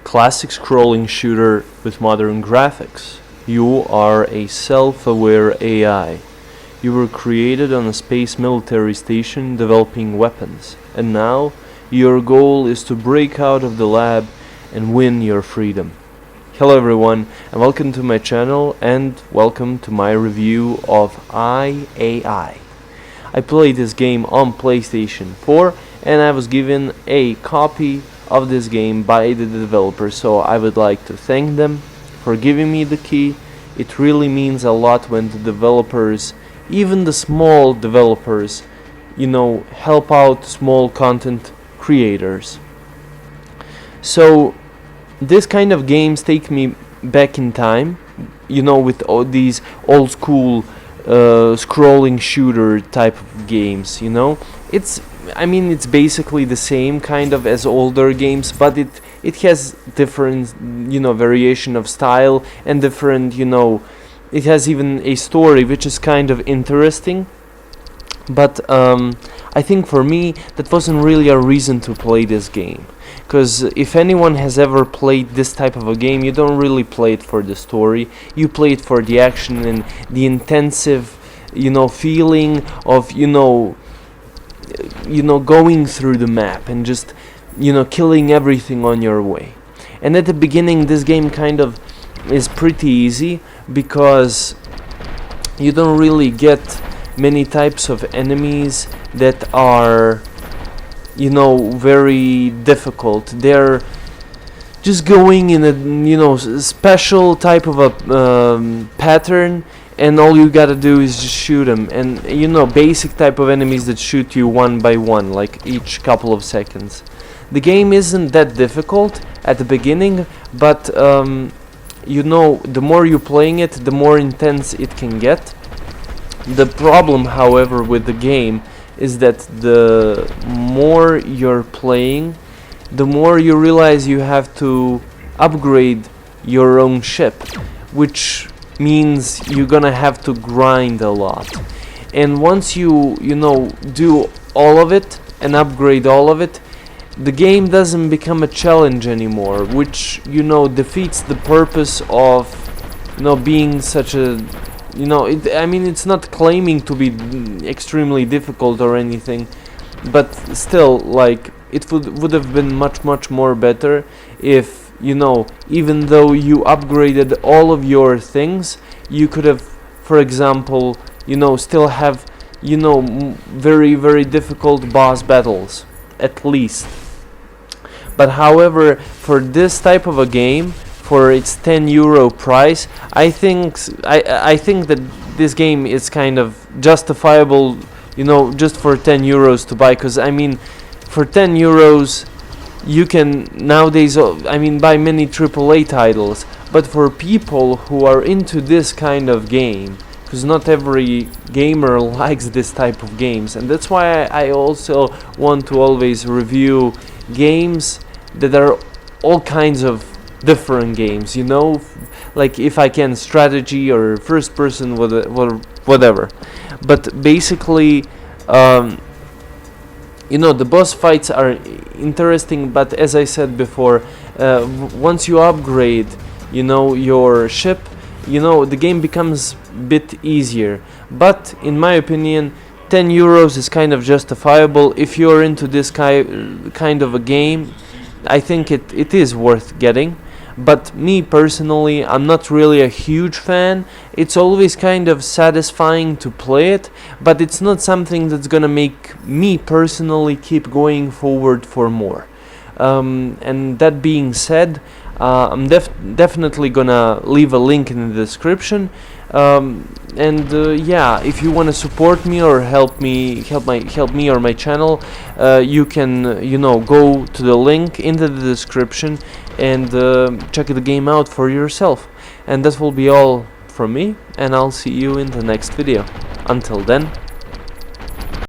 classic scrolling shooter with modern graphics. You are a self-aware AI. You were created on a space military station developing weapons, and now your goal is to break out of the lab and win your freedom. Hello everyone, and welcome to my channel, and welcome to my review of I played this game on PlayStation 4, and I was given a copy of this game by the developer, so I would like to thank them for giving me the key. It really means a lot when the developers, even the small developers, help out small content creators. So this kind of games take me back in time, with all these old school scrolling shooter type of games. It's basically the same kind of as older games, but it has different variation of style and different it has even a story which is kind of interesting. But I think for me that wasn't really a reason to play this game, because if anyone has ever played this type of a game, you don't really play it for the story, you play it for the action and the intensive feeling of going through the map and just killing everything on your way. And at the beginning this game kind of is pretty easy, because you don't really get many types of enemies that are very difficult. They're just going in a special type of a pattern, and all you gotta do is just shoot them. And basic type of enemies that shoot you one by one, like each couple of seconds. The game isn't that difficult at the beginning, but the more you're playing it, the more intense it can get. The problem, however, with the game is that the more you're playing, the more you realize you have to upgrade your own ship, which means you're gonna have to grind a lot. And once you do all of it and upgrade all of it, the game doesn't become a challenge anymore, which defeats the purpose of being such a it's not claiming to be extremely difficult or anything, but still, like, it would have been much more better if even though you upgraded all of your things, you could have, for example, still have very difficult boss battles at least. But however, for this type of a game, for its €10 price, I think that this game is kind of justifiable, just for €10 to buy. Because for €10 you can nowadays buy many AAA titles. But for people who are into this kind of game, because not every gamer likes this type of games, and that's why I also want to always review games that are all kinds of different games, like, if I can, strategy or first person, whatever. But basically the boss fights are interesting, but as I said before, once you upgrade your ship, the game becomes a bit easier. But in my opinion, €10 is kind of justifiable. If you're into this kind of a game, I think it is worth getting. But me personally, I'm not really a huge fan. It's always kind of satisfying to play it, but it's not something that's gonna make me personally keep going forward for more. And that being said, I'm definitely gonna leave a link in the description. Yeah, if you want to support me or help me or my channel, you can go to the link in the description and check the game out for yourself. And that will be all from me, and I'll see you in the next video. Until then,